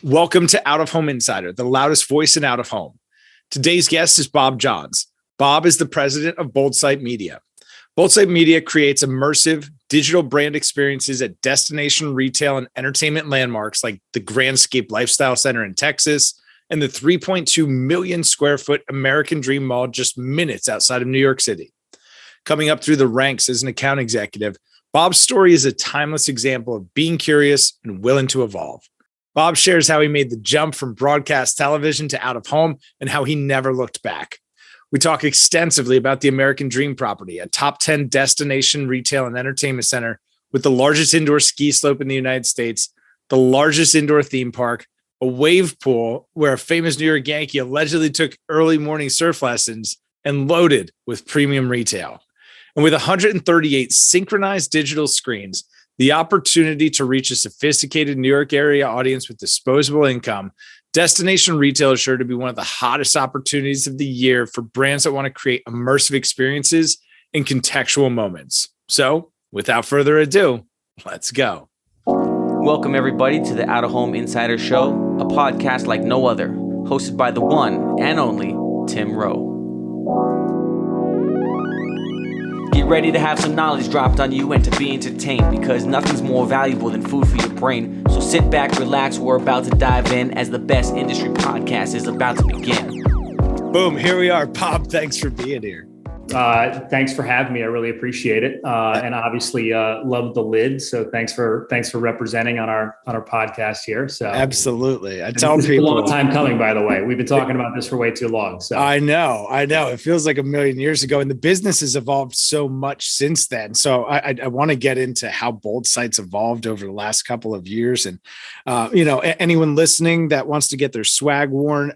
Welcome to Out of Home Insider, the loudest voice in out of home. Today's guest is Bob Johns. Bob is the president of BOLDSITE Media. BOLDSITE Media creates immersive digital brand experiences at destination retail and entertainment landmarks like the Grandscape Lifestyle Center in Texas and the 3.2 million square foot American Dream Mall just minutes outside of New York City. Coming up through the ranks as an account executive, Bob's story is a timeless example of being curious and willing to evolve. Bob shares how he made the jump from broadcast television to out of home and how he never looked back. We talk extensively about the American Dream property, a top 10 destination retail and entertainment center with the largest indoor ski slope in the United States, the largest indoor theme park, a wave pool where a famous New York Yankee allegedly took early morning surf lessons, and loaded with premium retail. And with 138 synchronized digital screens, the opportunity to reach a sophisticated New York area audience with disposable income, destination retail is sure to be one of the hottest opportunities of the year for brands that want to create immersive experiences and contextual moments. So, without further ado, let's go. Welcome, everybody, to the Out of Home Insider Show, a podcast like no other, hosted by the one and only Tim Rowe. Get ready to have some knowledge dropped on you and to be entertained, because nothing's more valuable than food for your brain. So sit back, relax, we're about to dive in as the best industry podcast is about to begin. Boom, here we are. Bob, thanks for being here. Thanks for having me. I really appreciate it. And obviously love the lid. So thanks for representing on our podcast here. So absolutely. I tell people, it's a long time coming, by the way. We've been talking about this for way too long. So I know. It feels like a million years ago, and the business has evolved so much since then. So I want to get into how BOLDSITE's evolved over the last couple of years. And anyone listening that wants to get their swag worn,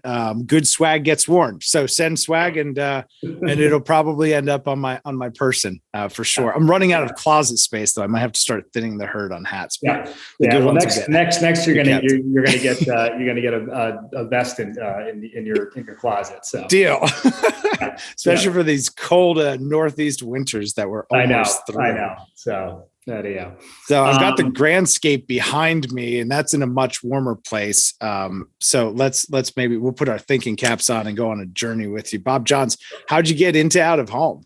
good swag gets worn. So send swag, and it'll probably end up on my person for sure. I'm running out of closet space though. I might have to start thinning the herd on hats. Yeah. Well, next you're gonna get a vest in your closet. So deal, especially for these cold Northeast winters that we're almost through. I know. So yeah. So I've got the Grandscape behind me, and that's in a much warmer place. So let's maybe we'll put our thinking caps on and go on a journey with you. Bob Johns, how'd you get into out of home?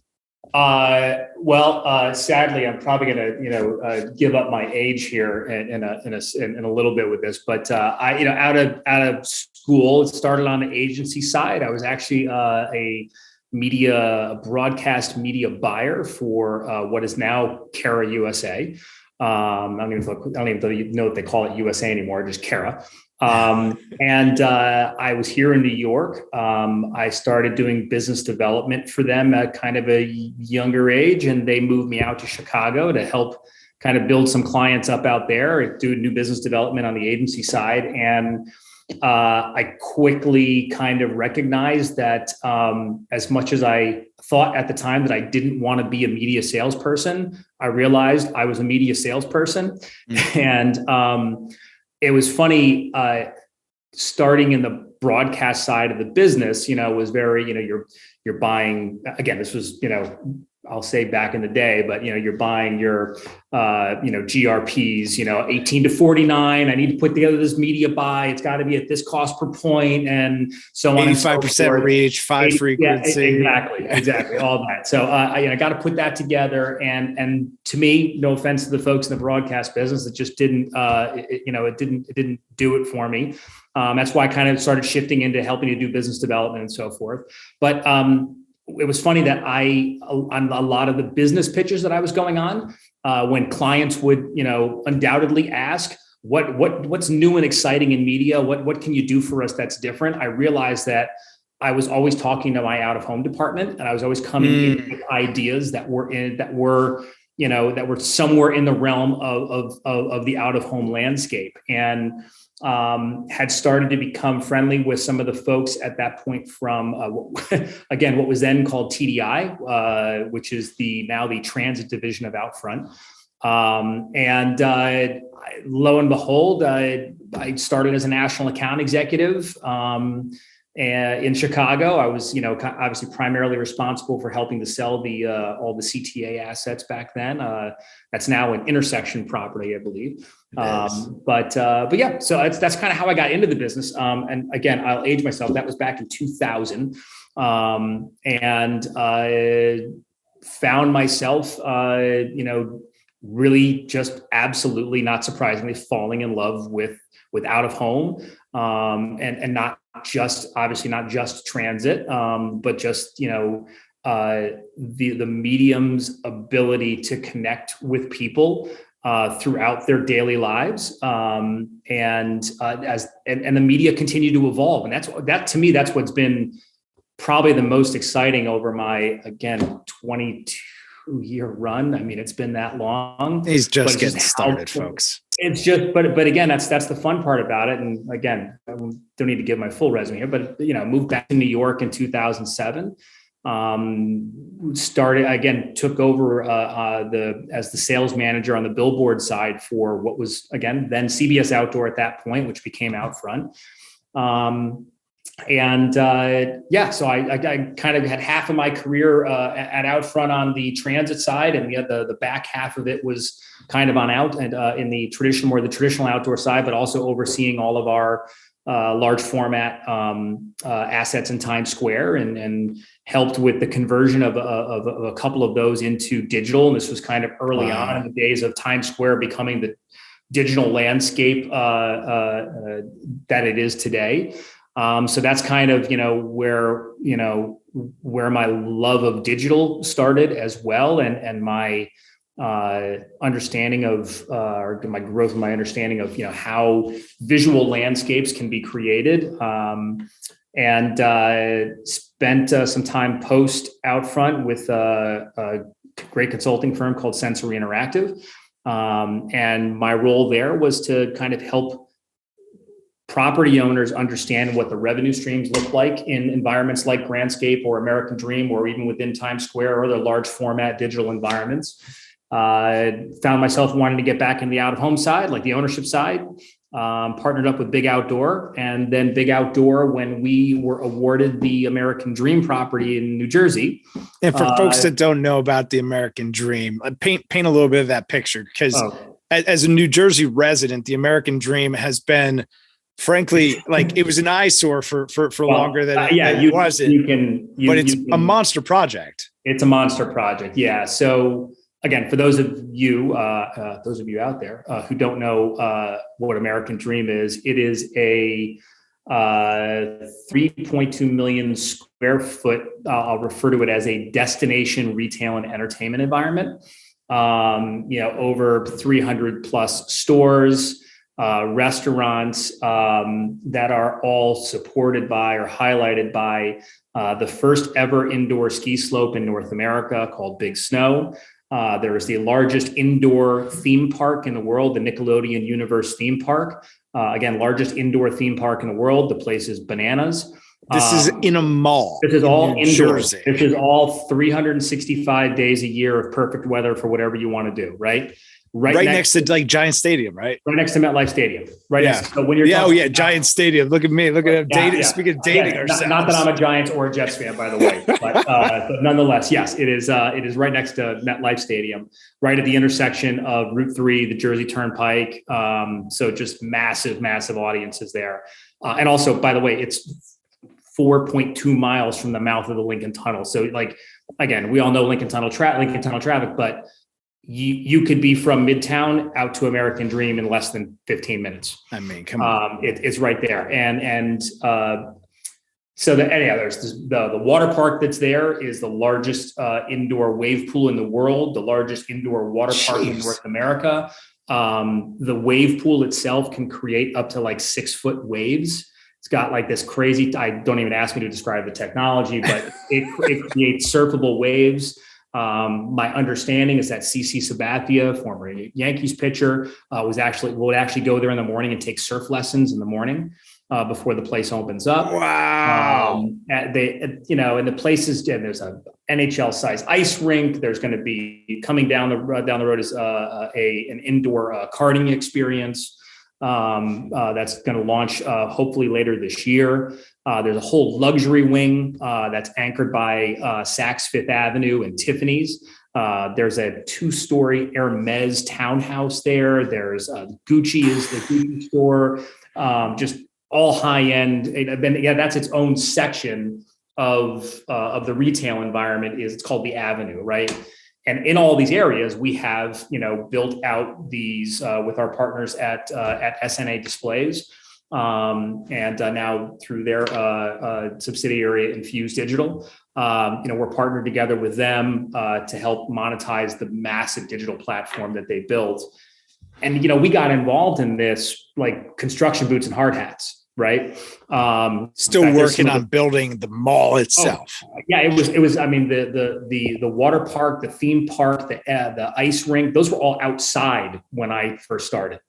Sadly, I'm probably going to give up my age here in a little bit with this. But I out of school, it started on the agency side. I was actually a broadcast media buyer for what is now Kara USA. I don't even know if they call it USA anymore, just Kara. And I was here in New York. I started doing business development for them at kind of a younger age, and they moved me out to Chicago to help kind of build some clients up out there, do new business development on the agency side. And I quickly kind of recognized that as much as I thought at the time that I didn't want to be a media salesperson, I realized I was a media salesperson. Mm-hmm. And it was funny, starting in the broadcast side of the business, was very, you're buying, again, this was, I'll say back in the day, but you're buying your, GRPs, 18 to 49. I need to put together this media buy. It's got to be at this cost per point, and so on. 85% reach, 5 frequency. Yeah, exactly, all that. So I got to put that together, and to me, no offense to the folks in the broadcast business, it just didn't, it didn't do it for me. That's why I kind of started shifting into helping to do business development and so forth. But it was funny that on a lot of the business pitches that I was going on, when clients would, undoubtedly ask, what's new and exciting in media? What can you do for us that's different? I realized that I was always talking to my out of home department, and I was always coming in with ideas that were somewhere in the realm of the out of home landscape. And had started to become friendly with some of the folks at that point from, what was then called TDI, which is now the transit division of Outfront. Lo and behold, I started as a national account executive, in Chicago, I was, obviously primarily responsible for helping to sell all the CTA assets back then. That's now an intersection property, I believe. But yeah, so that's kind of how I got into the business. And again, I'll age myself. That was back in 2000, and I found myself, really just absolutely, not surprisingly, falling in love with out of home, and not just transit, but just the medium's ability to connect with people throughout their daily lives, and the media continue to evolve, and that to me, that's what's been probably the most exciting over my, again, 22-year run. I mean, it's been that long. He's just getting started, folks. It's just, but again, that's the fun part about it. And again, I don't need to give my full resume here, but moved back to New York in 2007. Took over as the sales manager on the billboard side for what was, again, then CBS Outdoor at that point, which became Outfront. So I kind of had half of my career at Outfront on the transit side, and the back half of it was kind of on out and in the traditional outdoor side, but also overseeing all of our large format assets in Times Square, and helped with the conversion of a couple of those into digital. And this was kind of early on in the days of Times Square becoming the digital landscape that it is today. So that's kind of, where my love of digital started as well. And my understanding of, or my growth in my understanding of, how visual landscapes can be created. And spent some time post Outfront with a great consulting firm called Sensory Interactive. And my role there was to kind of help property owners understand what the revenue streams look like in environments like Grandscape or American Dream, or even within Times Square or other large format digital environments. Found myself wanting to get back in the out of home side, like the ownership side. Partnered up with Big Outdoor, and then Big Outdoor, when we were awarded the American Dream property in New Jersey. And for folks that don't know about the American Dream, paint a little bit of that picture, because as a New Jersey resident, the American Dream has been, frankly, like, it was an eyesore for longer than it wasn't. But it's a monster project. It's a monster project. Yeah. So again, for those of you out there who don't know what American Dream is, it is a 3.2 million square foot. I'll refer to it as a destination retail and entertainment environment. Over 300 plus stores, restaurants that are all supported by or highlighted by the first ever indoor ski slope in North America called Big Snow. There is the largest indoor theme park in the world, the Nickelodeon Universe theme park. Again, largest indoor theme park in the world. The place is bananas. This is in a mall. This is all indoors. Jersey. This is all 365 days a year of perfect weather for whatever you want to do, right? Right next to like Giant Stadium, right? Right next to MetLife Stadium. Right next to, so when you're Giant Stadium. Look at me. Look at dating. Speaking of dating ourselves. Not that I'm a Giants or a Jets fan, by the way, but nonetheless, yes, it is. It is right next to MetLife Stadium, right at the intersection of Route 3, the Jersey Turnpike. So just massive audiences there. And also, by the way, it's 4.2 miles from the mouth of the Lincoln Tunnel. So, like, again, we all know Lincoln Tunnel traffic, but you could be from Midtown out to American Dream in less than 15 minutes. I mean, come on. It's right there. So there's the water park that's there is the largest indoor wave pool in the world, the largest indoor water park in North America. The wave pool itself can create up to like 6-foot waves. It's got like this crazy, don't even ask me to describe the technology, but it creates surfable waves. My understanding is that CC Sabathia, former Yankees pitcher, would actually go there in the morning and take surf lessons in the morning before the place opens up. Wow! And the places, and there's a NHL size ice rink. There's going to be coming down the road is an indoor karting experience. that's going to launch hopefully later this year. There's a whole luxury wing that's anchored by Saks Fifth Avenue and Tiffany's. There's a 2-story Hermes townhouse there. There's Gucci is the Gucci store, just all high end. Yeah, that's its own section of the retail environment. It's called the Avenue, right? And in all these areas, we have built out these with our partners at SNA Displays, and now through their subsidiary Infuse Digital. We're partnered together with them to help monetize the massive digital platform that they built. And we got involved in this like construction boots and hard hats. Right. Still working on building the mall itself. Yeah, it was. I mean, the water park, the theme park, the ice rink, those were all outside when I first started.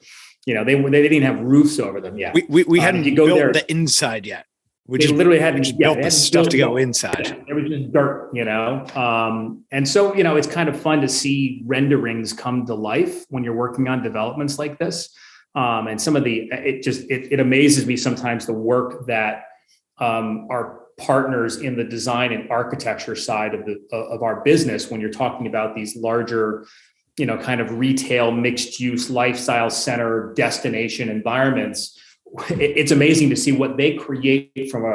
They didn't have roofs over them yet. We hadn't built the inside yet. We just literally hadn't built the stuff to go inside. Yeah, it was just dirt, and so it's kind of fun to see renderings come to life when you're working on developments like this. And some of it amazes me sometimes the work that our partners in the design and architecture side of our business, when you're talking about these larger, kind of retail, mixed use, lifestyle center destination environments, it's amazing to see what they create from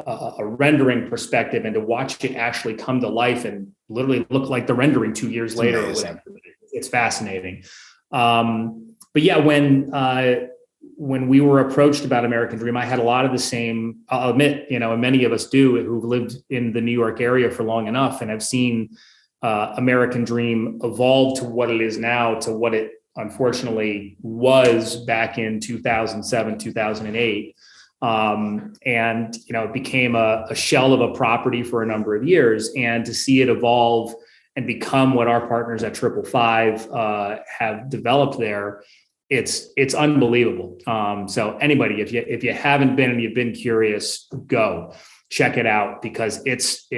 a rendering perspective and to watch it actually come to life and literally look like the rendering 2 years later or whatever. It's fascinating. But yeah, when we were approached about American Dream, I had a lot of the same, I'll admit, and many of us do who've lived in the New York area for long enough and have seen American Dream evolve to what it is now, to what it unfortunately was back in 2007, 2008. And, it became a shell of a property for a number of years, and to see it evolve and become what our partners at 555 have developed there, it's unbelievable. So anybody, if you haven't been and you've been curious, go check it out, because it's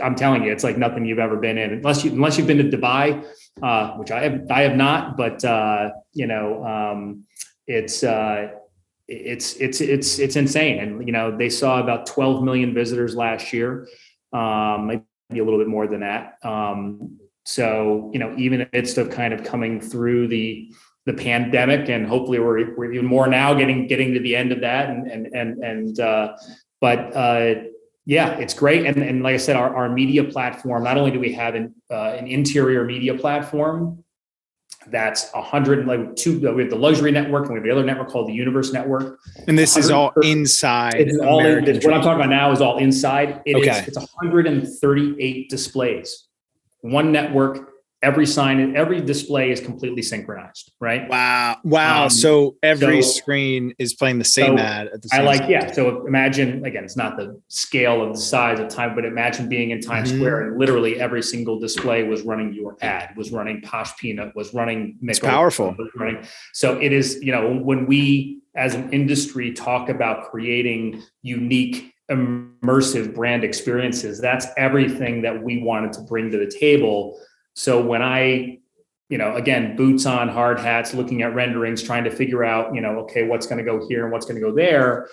I'm telling you, it's like nothing you've ever been in, unless you've been to Dubai, which I have not, but it's insane. And they saw about 12 million visitors last year, maybe a little bit more than that. So even in the midst of kind of coming through the pandemic, and hopefully we're even more now getting to the end of that, but yeah, it's great. And like I said, our media platform, not only do we have an interior media platform that's 102, we have the luxury network, and we have the other network called the Universe Network. And this is all inside. It's all what I'm talking about now is all inside. It's 138 displays, one network. Every sign, every display is completely synchronized, right? Wow. So every screen is playing the same ad at the same time. So imagine, again, it's not the scale of the size of time, but imagine being in Times Square and literally every single display was running your ad, was running Posh Peanut, was running Mick. It's powerful. So it is, when we as an industry talk about creating unique, immersive brand experiences, that's everything that we wanted to bring to the table. So when I, again, boots on, hard hats, looking at renderings, trying to figure out, okay, what's going to go here and what's going to go there,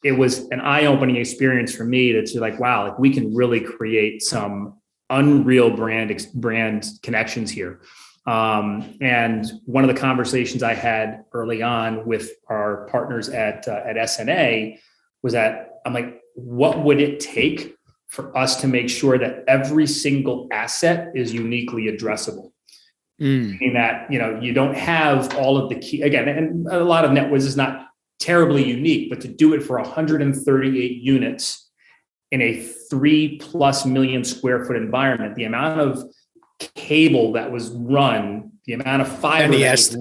it was an eye-opening experience for me to like, wow, like we can really create some unreal brand connections here. And one of the conversations I had early on with our partners at SNA was that I'm like, what would it take for us to make sure that every single asset is uniquely addressable? Meaning that, you don't have all of the key, again, and a lot of NetWiz is not terribly unique, but to do it for 138 units in a 3+ million square foot environment, the amount of cable that was run, the amount of fiber.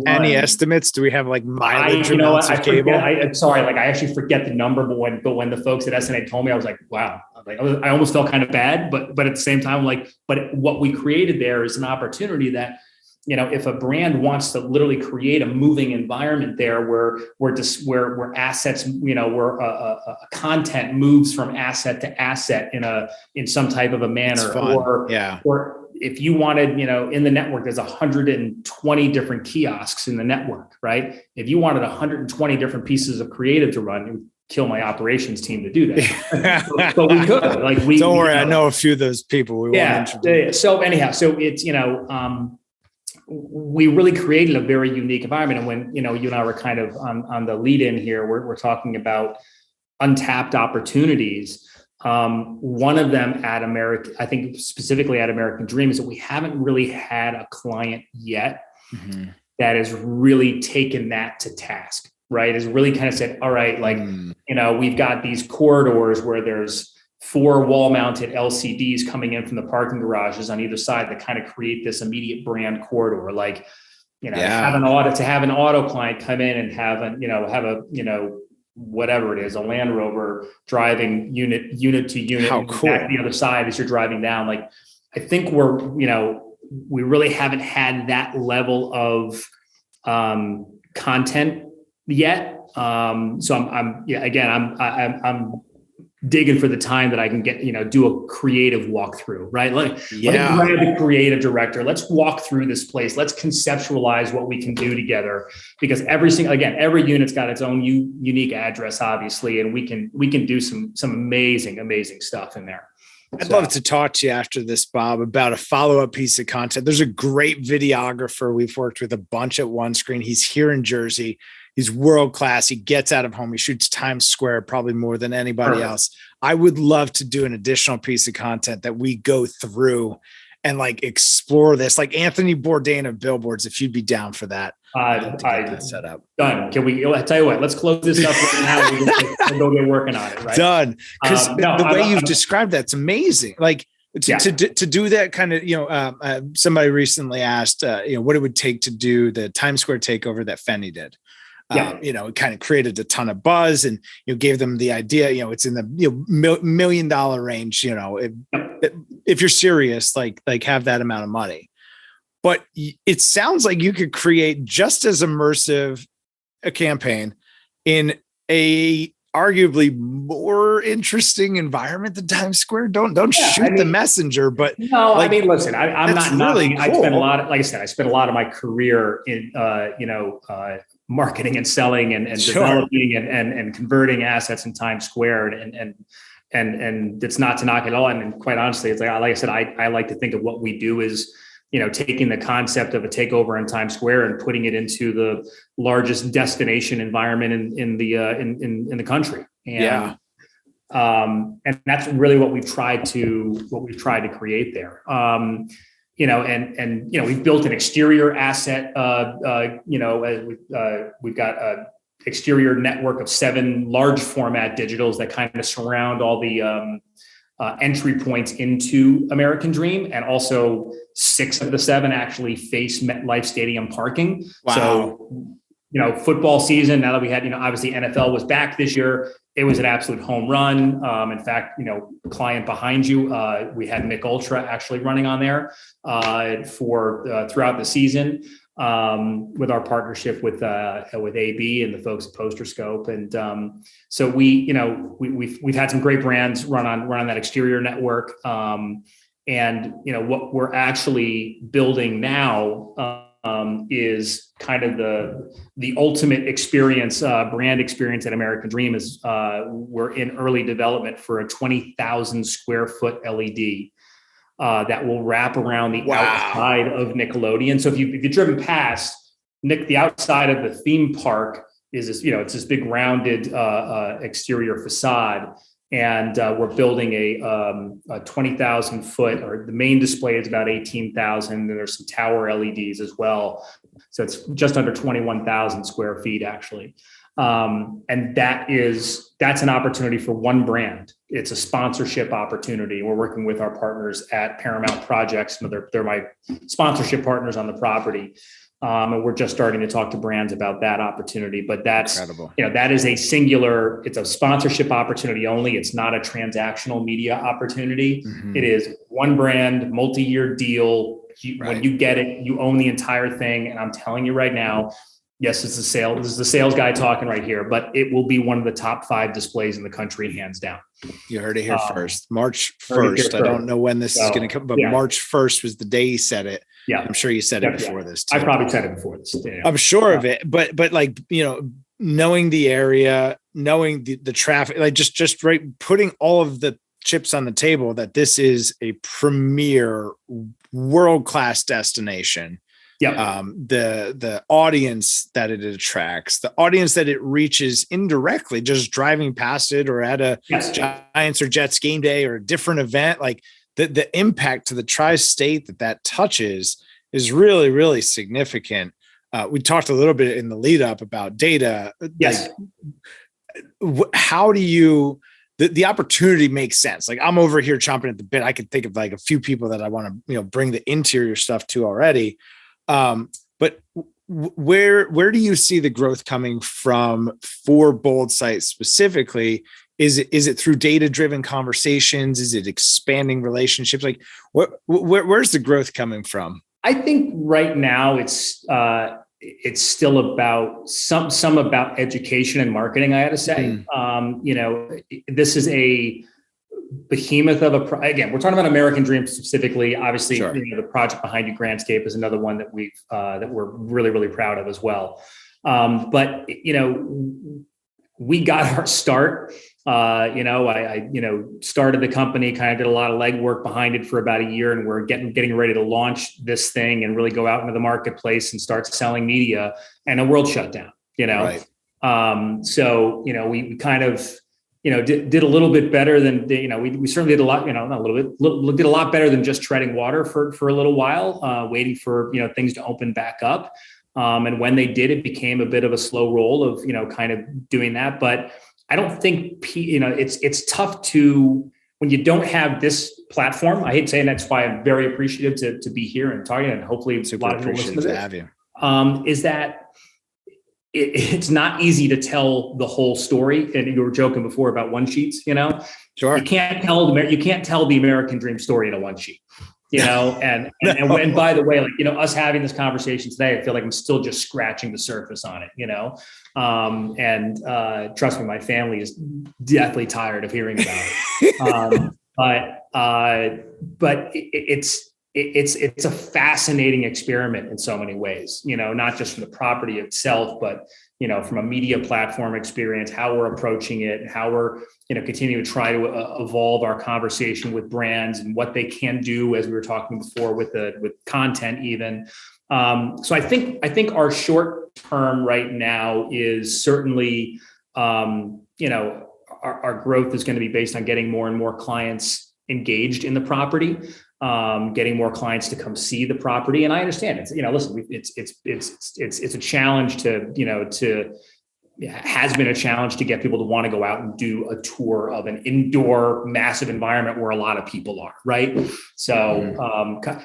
Any estimates? Do we have like mileage amounts of cable? I'm sorry, like I actually forget the number, but when the folks at SNA told me, I was like, wow. I almost felt kind of bad, but at the same time, but what we created there is an opportunity that, if a brand wants to literally create a moving environment there where assets, where content moves from asset to asset in some type of a manner, or if you wanted, in the network, there's 120 different kiosks in the network, right? If you wanted 120 different pieces of creative to run, it would kill my operations team to do that. but we could, don't worry. I know a few of those people we want to introduce. So anyhow, so it's, we really created a very unique environment. And when, you and I were kind of on the lead in here, we're talking about untapped opportunities. One of them at American, I think specifically at American Dream, is that we haven't really had a client yet that has really taken that to task, right? Has really kind of said, all right, we've got these corridors where there's 4 wall-mounted LCDs coming in from the parking garages on either side that kind of create this immediate brand corridor. Have an auto client come in and have a whatever it is, a Land Rover driving unit to unit. How cool. Back the other side as you're driving down. I think we really haven't had that level of content yet. So I'm digging for the time that I can get, do a creative walkthrough, right? Let me grab the creative director. Let's walk through this place. Let's conceptualize what we can do together, because every unit's got its own unique address, obviously. And we can do some amazing stuff in there. I'd love to talk to you after this, Bob, about a follow-up piece of content. There's a great videographer we've worked with a bunch at One Screen. He's here in Jersey. He's world-class. He gets out of home. He shoots Times Square probably more than anybody else. I would love to do an additional piece of content that we go through and explore this, like Anthony Bourdain of Billboards, if you'd be down for that. That set up. Done. Can we? I tell you what. Let's close this up right now. We'll go get working on it. Right. Done. Because the way you've described that's amazing. To do that kind of, somebody recently asked, what it would take to do the Times Square takeover that Fenny did. It kind of created a ton of buzz, and gave them the idea. It's in the $1 million range. If you're serious, have that amount of money. But it sounds like you could create just as immersive a campaign in a arguably more interesting environment than Times Square. Don't shoot the messenger, but no, listen, I'm not really cool. I spent a lot of, I spent a lot of my career in, marketing and selling and developing and converting assets in Times Square. And it's not to knock it all. And quite honestly, it's like I said, I like to think of what we do is, taking the concept of a takeover in Times Square and putting it into the largest destination environment in the country. And that's really what we've tried to create there. We've built an exterior asset. We've got a exterior network of 7 large format digitals that kind of surround all the entry points into American Dream, and also 6 of the 7 actually face MetLife Stadium parking. Wow. So, football season, now that we had, obviously NFL was back this year, it was an absolute home run. In fact, client behind you, we had Mick Ultra actually running on there for throughout the season with our partnership with AB and the folks at Poster Scope. And so we've had some great brands run on that exterior network. And what we're actually building now is kind of the ultimate experience, brand experience at American Dream. Is we're in early development for a 20,000 square foot LED that will wrap around the outside of Nickelodeon. So if you've driven past the outside of the theme park is this, it's this big rounded exterior facade. And we're building a 20,000 foot, or the main display is about 18,000. And there's some tower LEDs as well. So it's just under 21,000 square feet actually. And that's an opportunity for one brand. It's a sponsorship opportunity. We're working with our partners at Paramount Projects. They're my sponsorship partners on the property. And we're just starting to talk to brands about that opportunity, but that's incredible. That is it's a sponsorship opportunity only. It's not a transactional media opportunity. Mm-hmm. It is one brand, multi-year deal. When you get it, you own the entire thing. And I'm telling you right now, Yes, it's the sale. This is the sales guy talking right here, but it will be one of the top 5 displays in the country, hands down. You heard it here first. March 1st. I don't know when this is going to come, but March 1st was the day he said it. Yeah. I'm sure you said it before this too. I probably said it before this. Yeah. I'm sure of it, but like, knowing the area, knowing the traffic, like just right, putting all of the chips on the table that this is a premier world-class destination. Yeah. The audience that it attracts, the audience that it reaches indirectly, just driving past it or at a Giants or Jets game day or a different event, like the impact to the tri-state that touches is really, really significant. We talked a little bit in the lead up about data. Yes. Like, how do you, the opportunity makes sense. Like, I'm over here chomping at the bit. I could think of like a few people that I want to, bring the interior stuff to already. But where do you see the growth coming from for BOLDSITE specifically? Is it through data-driven conversations? Is it expanding relationships? Like, where's the growth coming from? I think right now it's still about some about education and marketing. I had to say, this is a behemoth of again, we're talking about American Dream specifically. Obviously, sure. The project behind you, Grandscape, is another one that that we're really, really proud of as well. But we got our start. I started the company, kind of did a lot of legwork behind it for about a year, and we're getting ready to launch this thing and really go out into the marketplace and start selling media, and the world shut down. Right. So we kind of did a little bit better than we certainly did a lot. Not a little bit, did a lot better than just treading water for a little while, waiting for things to open back up. And when they did, it became a bit of a slow roll of kind of doing that, but I don't think, it's tough to, when you don't have this platform. I hate saying that's why I'm very appreciative to be here and talking, and hopefully a lot of people listen to have you. Is that it's not easy to tell the whole story. And you were joking before about one sheets, Sure. You can't tell the American Dream story in a one sheet. And by the way, us having this conversation today, I feel like I'm still just scratching the surface on it, and trust me, my family is deathly tired of hearing about it. But it's a fascinating experiment in so many ways, not just from the property itself, but from a media platform experience, how we're approaching it, how we're continue to try to evolve our conversation with brands and what they can do, as we were talking before, with content even. So I think our short term right now is certainly, our growth is going to be based on getting more and more clients engaged in the property, getting more clients to come see the property. And I understand it's, listen, it's a challenge has been a challenge to get people to want to go out and do a tour of an indoor massive environment where a lot of people are, right? So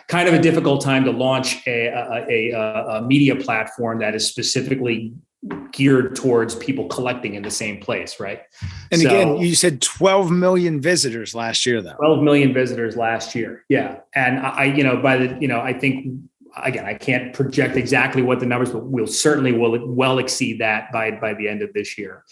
kind of a difficult time to launch a media platform that is specifically geared towards people collecting in the same place, right? And again, you said 12 million visitors last year, though. 12 million visitors last year, yeah. And I think, again, I can't project exactly what the numbers, but we'll certainly well exceed that by the end of this year.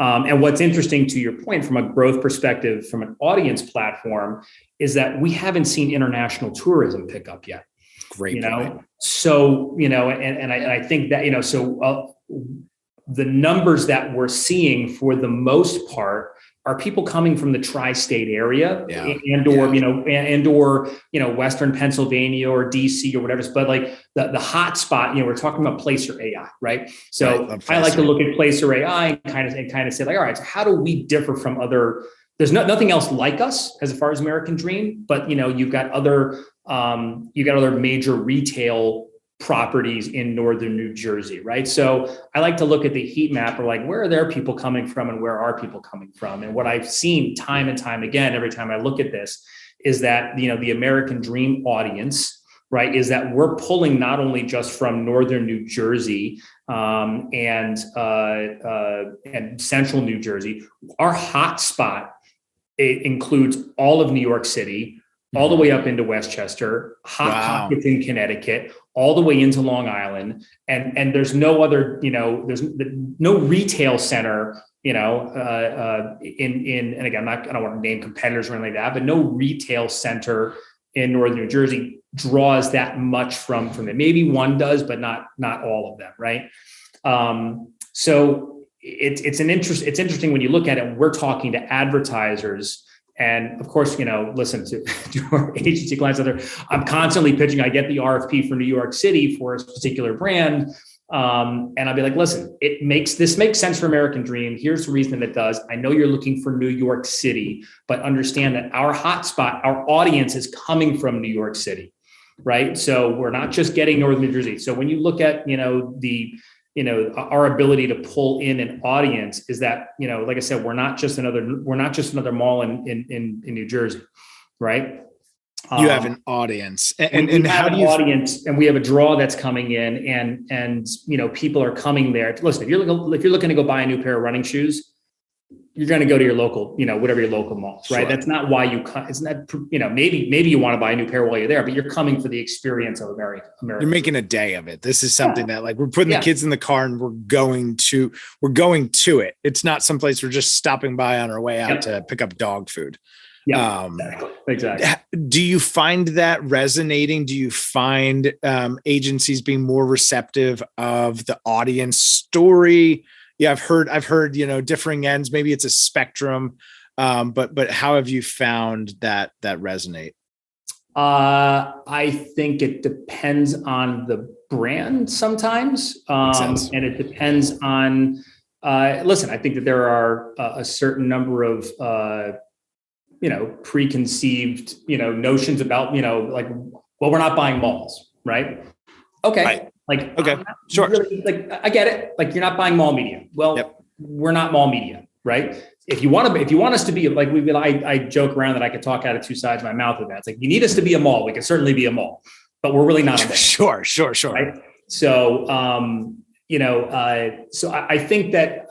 And what's interesting, to your point, from a growth perspective, from an audience platform, is that we haven't seen international tourism pick up yet. Great point. So, and I think that, the numbers that we're seeing for the most part are people coming from the tri-state area and/or Western Pennsylvania or DC or whatever. But like the hot spot, we're talking about Placer AI, right? So right, I like to look at Placer AI and kind of say, like, all right, so how do we differ from other? There's nothing else like us as far as American Dream, but you've got other major retail properties in northern New Jersey, right? So I like to look at the heat map, or like, where are their people coming from and where are people coming from? And what I've seen time and time again, every time I look at this, is that the American Dream audience, right, is that we're pulling not only just from northern New Jersey and central New Jersey. Our hot spot, it includes all of New York City, all the way up into Westchester, hot pockets in Connecticut, all the way into Long Island. And there's no other, there's no retail center, and again, I don't want to name competitors or anything like that, but no retail center in Northern New Jersey draws that much from it. Maybe one does, but not all of them. Right. So it's interesting when you look at it, we're talking to advertisers. And of course, listen to our agency clients out there. I'm constantly pitching. I get the RFP for New York City for a particular brand. And I'll be like, listen, this makes sense for American Dream. Here's the reason it does. I know you're looking for New York City, but understand that our hotspot, our audience is coming from New York City, right? So we're not just getting Northern New Jersey. So when you look at, our ability to pull in an audience is that, like I said, we're not just another mall in New Jersey, right? You have an audience, and how do you audience, and we have a draw that's coming in, and people are coming there. Listen, if you're looking to go buy a new pair of running shoes, you're going to go to your local, whatever your local malls, right? Sure. That's not why you come. It's not, maybe you want to buy a new pair while you're there, but you're coming for the experience of America. You're making a day of it. This is something that we're putting the kids in the car and we're going to it. It's not someplace we're just stopping by on our way out to pick up dog food. Yeah, exactly. Do you find that resonating? Do you find agencies being more receptive of the audience story? Yeah, I've heard, differing ends. Maybe it's a spectrum, but how have you found that resonate? I think it depends on the brand sometimes, and it depends on. Listen, I think that there are a certain number of preconceived notions about we're not buying malls, right? Okay. Right. Okay, sure. Really, I get it. You're not buying mall media. Well, We're not mall media, right? If you want us to be I joke around that I could talk out of two sides of my mouth with that. It's you need us to be a mall. We can certainly be a mall, but we're really not a mall. Sure. Right? So, so I think that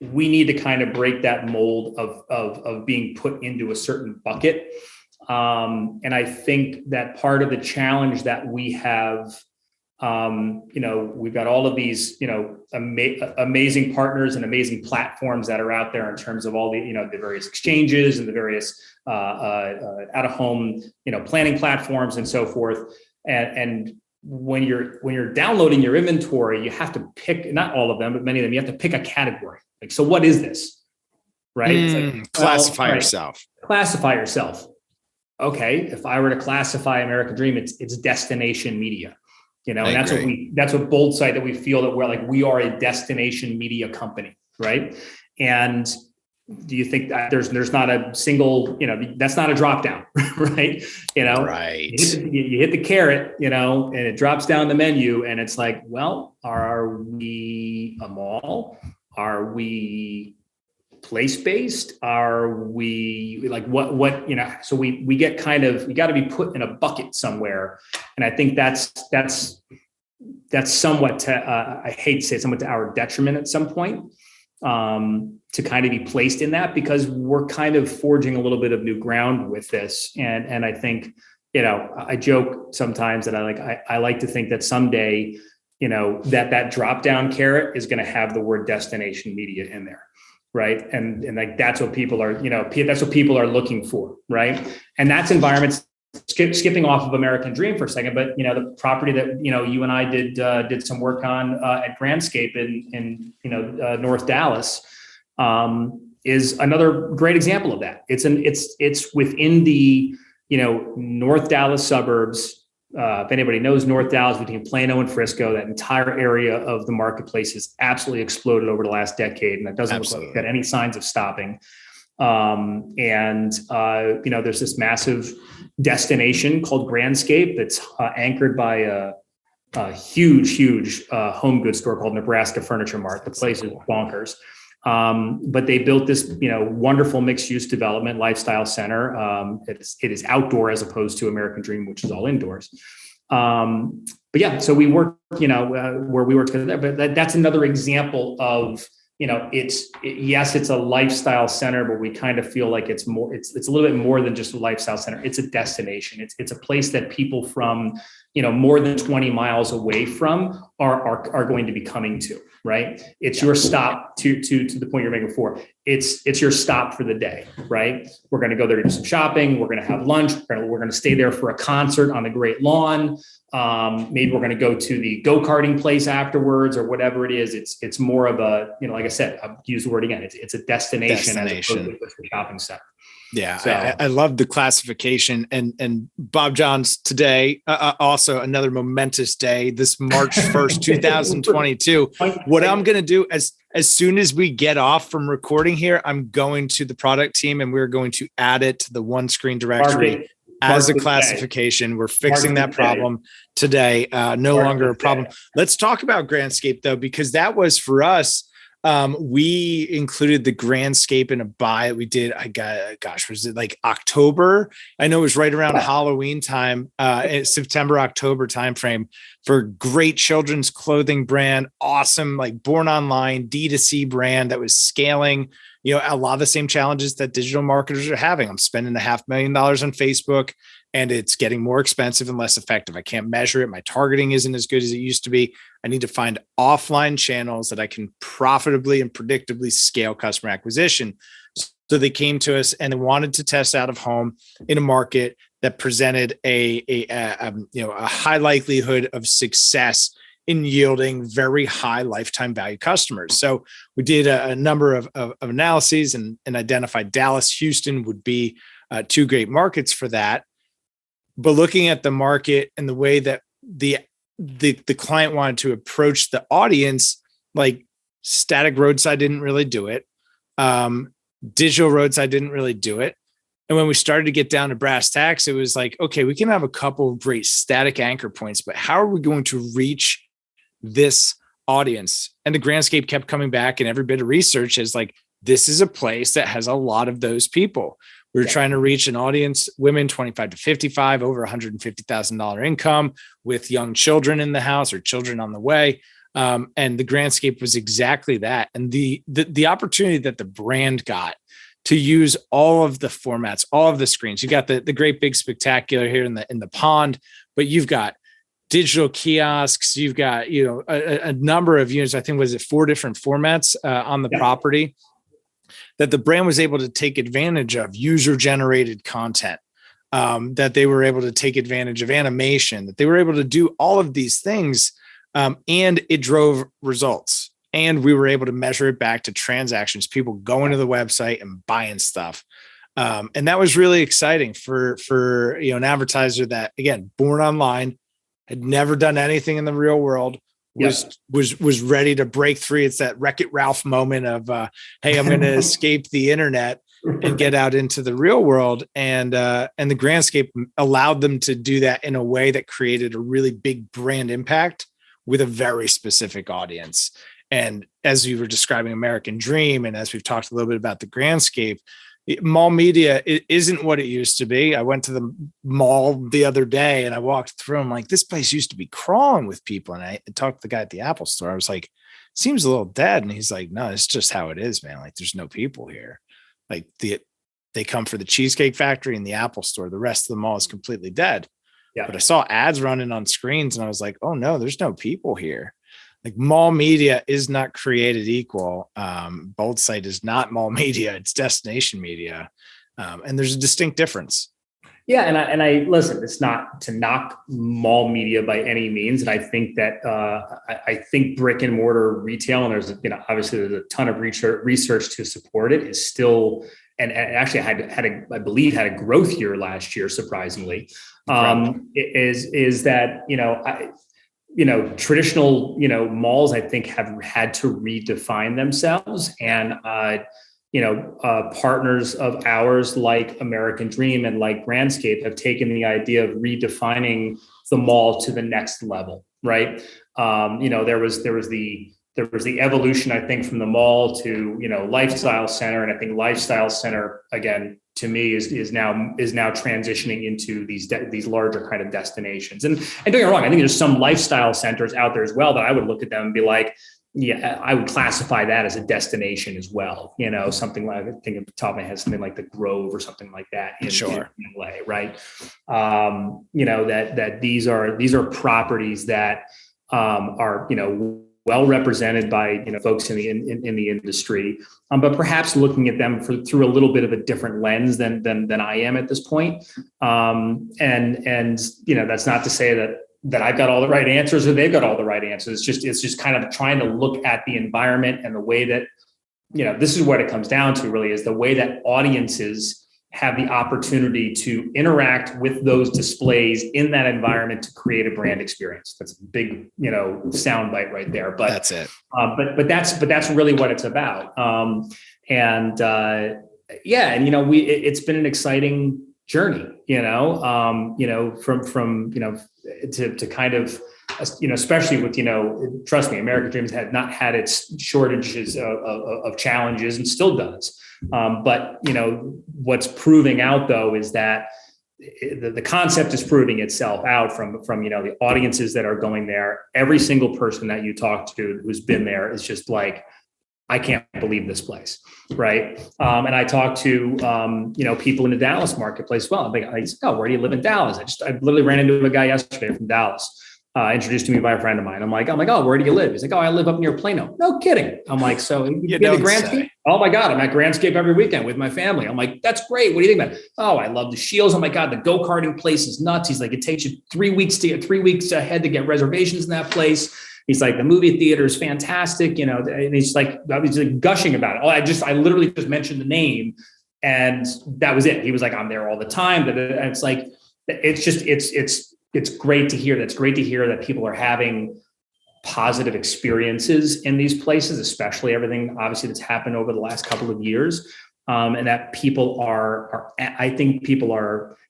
we need to kind of break that mold of being put into a certain bucket. And I think that part of the challenge that we have, we've got all of these, amazing partners and amazing platforms that are out there in terms of all the, the various exchanges and the various out-of-home, planning platforms and so forth. And when you're downloading your inventory, you have to pick, not all of them, but many of them, you have to pick a category. So what is this? Right? Classify yourself. Classify yourself. Okay, if I were to classify American Dream, it's destination media, and that's what BOLDSITE, that we feel that we are a destination media company, right? And do you think that there's not a single, that's not a drop down, right? Right. You hit the carrot, and it drops down the menu, and it's are we a mall? Are we place-based? Are we what so we get we got to be put in a bucket somewhere. And I think that's somewhat I hate to say it, somewhat to our detriment at some point, to kind of be placed in that, because we're kind of forging a little bit of new ground with this. And I think, I joke sometimes that I like to think that someday, that drop down carrot is going to have the word destination media in there. Right. And that's what people are, that's what people are looking for. Right. And that's environments, skipping off of American Dream for a second, but, the property that, you and I did some work on at Grandscape in North Dallas is another great example of that. It's within the, North Dallas suburbs. If anybody knows North Dallas, between Plano and Frisco, that entire area of the marketplace has absolutely exploded over the last decade, and that doesn't look like it's got any signs of stopping. There's this massive destination called Grandscape that's anchored by a huge home goods store called Nebraska Furniture Mart. The place is bonkers. But they built this, wonderful mixed-use development lifestyle center. It is outdoor as opposed to American Dream, which is all indoors. So we work, where we work together. But that's another example of, yes, it's a lifestyle center, but we kind of feel like it's a little bit more than just a lifestyle center. It's a destination. It's a place that people from, more than 20 miles away from are going to be coming to, right? It's your stop to the point you're making before. It's your stop for the day, right? We're going to go there to do some shopping. We're going to have lunch. We're going to stay there for a concert on the Great Lawn. Maybe we're going to go to the go-karting place afterwards or whatever it is. It's more of a, like I said, I'll use the word again. It's a destination. As opposed to a shopping center. Yeah, so, I love the classification. And Bob Johns, today, also another momentous day, this March 1st, 2022. What I'm going to do as soon as we get off from recording here, I'm going to the product team and we're going to add it to the one screen directory as a classification. We're fixing that problem today. No longer a problem. Let's talk about Grandscape though, because that was for us. We included the Grandscape in a buy we did. Was it like October? I know it was right around Halloween time, September, October timeframe for great children's clothing brand. Awesome, like born online D2C brand that was scaling, a lot of the same challenges that digital marketers are having. I'm spending $500,000 on Facebook and it's getting more expensive and less effective. I can't measure it. My targeting isn't as good as it used to be. I need to find offline channels that I can profitably and predictably scale customer acquisition. So they came to us and they wanted to test out of home in a market that presented a high likelihood of success in yielding very high lifetime value customers. So we did a number of analyses and identified Dallas, Houston would be two great markets for that. But looking at the market and the way that the client wanted to approach the audience, like static roadside didn't really do it. Digital roadside didn't really do it. And when we started to get down to brass tacks, it was like, okay, we can have a couple of great static anchor points, but how are we going to reach this audience? And the Grandscape kept coming back, and every bit of research is like, this is a place that has a lot of those people. We're trying to reach an audience, women 25 to 55, over $150,000 income with young children in the house or children on the way. And the Grandscape was exactly that. And the opportunity that the brand got to use all of the formats, all of the screens. You got the great big spectacular here in the pond, but you've got digital kiosks. You've got, a number of units. I think, was it 4 different formats on the property that the brand was able to take advantage of, user-generated content, that they were able to take advantage of animation, that they were able to do all of these things, and it drove results. And we were able to measure it back to transactions, people going to the website and buying stuff. And that was really exciting for an advertiser that, again, born online, had never done anything in the real world, was ready to break free. It's that Wreck-It Ralph moment of, hey, I'm going to escape the internet and get out into the real world. And the Grandscape allowed them to do that in a way that created a really big brand impact with a very specific audience. And as we were describing American Dream, and as we've talked a little bit about the Grandscape, mall media, it isn't what it used to be. I went to the mall the other day and I walked through. I'm like, this place used to be crawling with people. And I talked to the guy at the Apple store. I was like, seems a little dead. And he's like, no, it's just how it is, man. Like, there's no people here. Like they come for the Cheesecake Factory and the Apple store. The rest of the mall is completely dead. Yeah. But I saw ads running on screens and I was like, oh no, there's no people here. Like, mall media is not created equal. BOLDSITE is not mall media; it's destination media, and there's a distinct difference. Yeah, and I listen. It's not to knock mall media by any means, and I think that I think brick and mortar retail, and there's obviously there's a ton of research to support it, is still and actually I believe had a growth year last year, surprisingly. Is that traditional, malls, I think, have had to redefine themselves, and, partners of ours like American Dream and like Grandscape have taken the idea of redefining the mall to the next level. Right. There was the evolution, I think, from the mall to, lifestyle center. And I think lifestyle center, again, to me is now transitioning into these larger kind of destinations. And don't get me wrong, I think there's some lifestyle centers out there as well that I would look at them and be like, yeah, I would classify that as a destination as well. Something like, I think at the top of my head, something like the Grove or something like that in LA, right? That these are properties that are well represented by folks in the industry, but perhaps looking at them through a little bit of a different lens than I am at this point. And that's not to say that I've got all the right answers or they've got all the right answers. It's just kind of trying to look at the environment and the way that, this is what it comes down to really, is the way that audiences have the opportunity to interact with those displays in that environment to create a brand experience. That's a big, soundbite right there. But that's it. But that's really what it's about. It's been an exciting journey, to kind of, especially with, trust me, American Dreams had not had its shortages of challenges and still does. But what's proving out though is that the concept is proving itself out from the audiences that are going there. Every single person that you talk to who's been there is just like, I can't believe this place, right? And I talked to people in the Dallas marketplace as well. I said, oh, where do you live in Dallas? I literally ran into a guy yesterday from Dallas. Introduced to me by a friend of mine. I'm like, oh, where do you live? He's like, oh, I live up near Plano. No kidding. I'm like, so you been to Grandscape? Oh my God, I'm at Grandscape every weekend with my family. I'm like, that's great. What do you think about it? Oh, I love the Shields. Oh my God, the go-karting place is nuts. He's like, it takes you 3 weeks ahead to get reservations in that place. He's like, the movie theater is fantastic, and he's like, I was like gushing about it. Oh, I literally just mentioned the name and that was it. He was like, I'm there all the time. And it's like, it's great to hear. That's great to hear that people are having positive experiences in these places, especially everything obviously that's happened over the last couple of years. And that people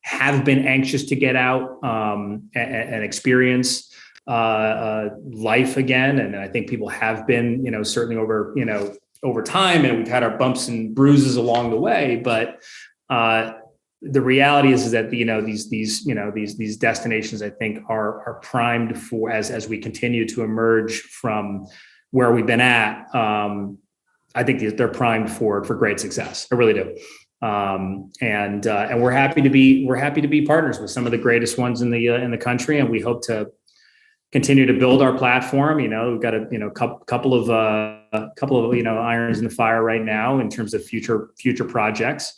have been anxious to get out and experience life again. And I think people have been, certainly over time, and we've had our bumps and bruises along the way, but the reality is that these destinations, I think, are primed for as we continue to emerge from where we've been at. I think they're primed for great success. I really do. And we're happy to be partners with some of the greatest ones in the country, and we hope to continue to build our platform. We've got a couple of irons in the fire right now in terms of future projects.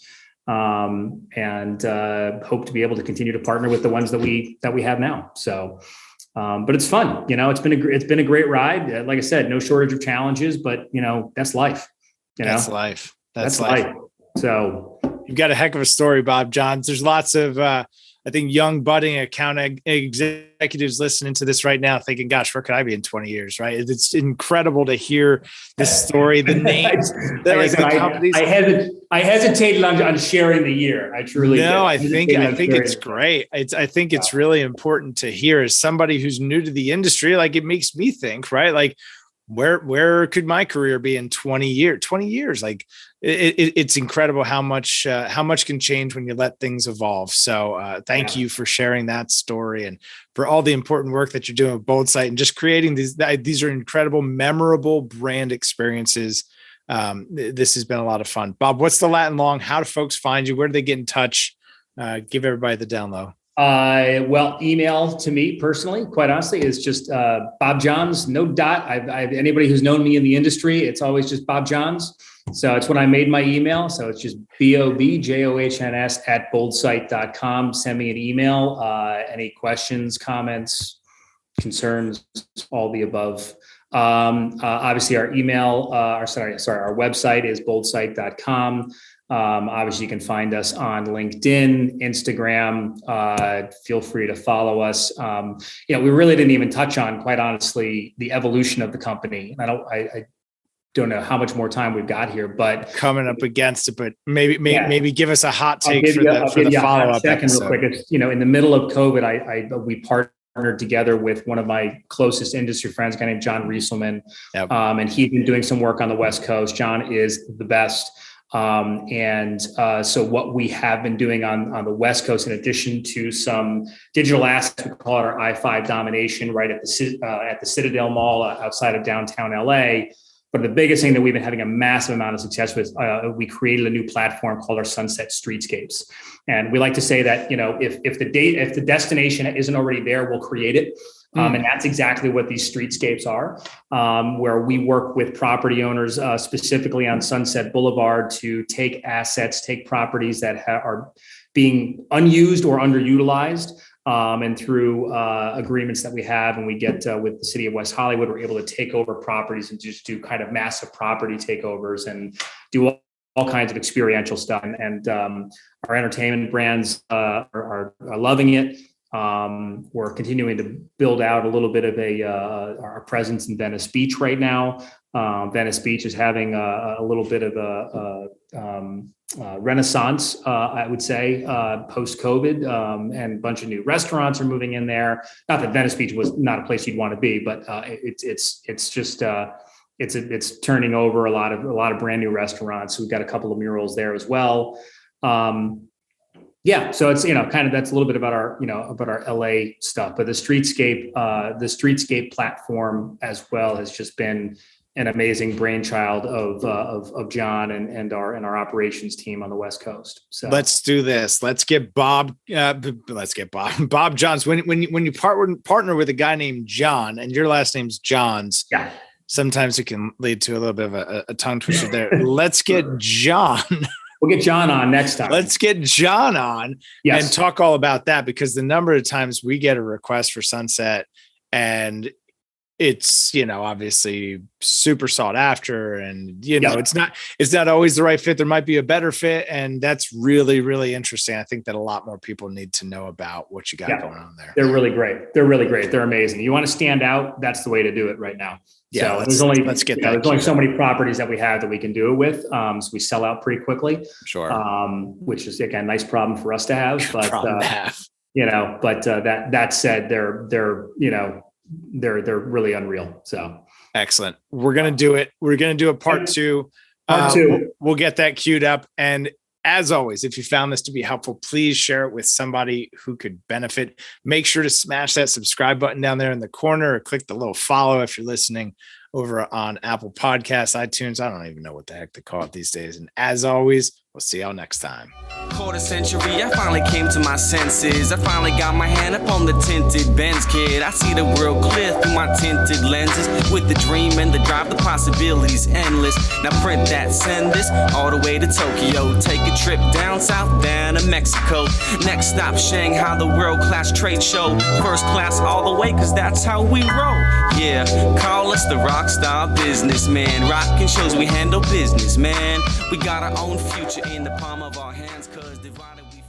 And hope to be able to continue to partner with the ones that we have now. So, but it's fun. It's been a great ride. Like I said, no shortage of challenges, but that's life. That's life. That's life. So you've got a heck of a story, Bob Johns. There's lots of I think young budding account executives listening to this right now thinking, gosh, where could I be in 20 years? Right. It's incredible to hear this story, the names. I hesitated on sharing the year. I truly did. I think it's great. I think it's really important to hear as somebody who's new to the industry. Like, it makes me think, right? Like, where could my career be in 20 years? Like, it's incredible how much can change when you let things evolve. So thank you for sharing that story and for all the important work that you're doing with BOLDSITE and just creating these are incredible, memorable brand experiences. This has been a lot of fun. Bob, what's the Latin long? How do folks find you? Where do they get in touch? Give everybody the down low. Well, email to me personally, quite honestly, is just Bob Johns, no dot. I've anybody who's known me in the industry, it's always just Bob Johns. So it's when I made my email. So it's just BOBJOHNS@boldsite.com. Send me an email. Any questions, comments, concerns, all the above. Obviously our email, our website is boldsite.com. Obviously you can find us on LinkedIn, Instagram. Feel free to follow us. We really didn't even touch on, quite honestly, the evolution of the company. I don't know how much more time we've got here, but coming up against it, but maybe give us a hot take for the follow-up second episode. Real quick. It's, in the middle of COVID, we partnered together with one of my closest industry friends, a guy named John Rieselman. Yep. And he's been doing some work on the West Coast. John is the best. So what we have been doing on the West Coast, in addition to some digital assets, we call it our I-5 domination, right at the Citadel Mall outside of downtown LA. But the biggest thing that we've been having a massive amount of success with, we created a new platform called our Sunset Streetscapes. And we like to say that, if the destination isn't already there, we'll create it. And that's exactly what these streetscapes are, where we work with property owners, specifically on Sunset Boulevard, to take properties that are being unused or underutilized. And through agreements that we have and we get with the city of West Hollywood, we're able to take over properties and just do kind of massive property takeovers and do all kinds of experiential stuff. And our entertainment brands are loving it. We're continuing to build out a little bit of our presence in Venice Beach right now. Venice Beach is having a little bit of a renaissance, I would say, post-COVID, and a bunch of new restaurants are moving in there. Not that Venice Beach was not a place you'd want to be, but it's turning over a lot of brand new restaurants. We've got a couple of murals there as well. So it's kind of, that's a little bit about our LA stuff, but the streetscape platform as well has just been an amazing brainchild of John and our operations team on the West Coast. So let's do this. Let's get Bob. Bob Johns. When you partner with a guy named John and your last name's Johns, yeah, sometimes it can lead to a little bit of a tongue twister there. Let's get John. We'll get John on next time. Let's get John on and talk all about that, because the number of times we get a request for Sunset and it's, obviously super sought after, and, it's not always the right fit. There might be a better fit. And that's really, really interesting. I think that a lot more people need to know about what you got going on there. They're really great. They're amazing. You want to stand out. That's the way to do it right now. Yeah. So there's only so many properties that we have that we can do it with. So we sell out pretty quickly. Sure. Which is, again, a nice problem for us to have, but, that said, they're really unreal. So excellent. We're going to do it. We're going to do a part two. We'll get that queued up. And as always, if you found this to be helpful, please share it with somebody who could benefit. Make sure to smash that subscribe button down there in the corner, or click the little follow if you're listening over on Apple Podcasts, iTunes. I don't even know what the heck they call it these days. And as always, we'll see y'all next time. Quarter century, I finally came to my senses. I finally got my hand up on the tinted Benz, kid. I see the world clear through my tinted lenses. With the dream and the drive, the possibilities endless. Now print that, send this all the way to Tokyo. Take a trip down south, down to Mexico. Next stop, Shanghai, the world-class trade show. First class all the way, cause that's how we roll. Yeah, call us the rock star businessman. Rockin' shows, we handle business, man. We got our own future in the palm of our hands, cause divided we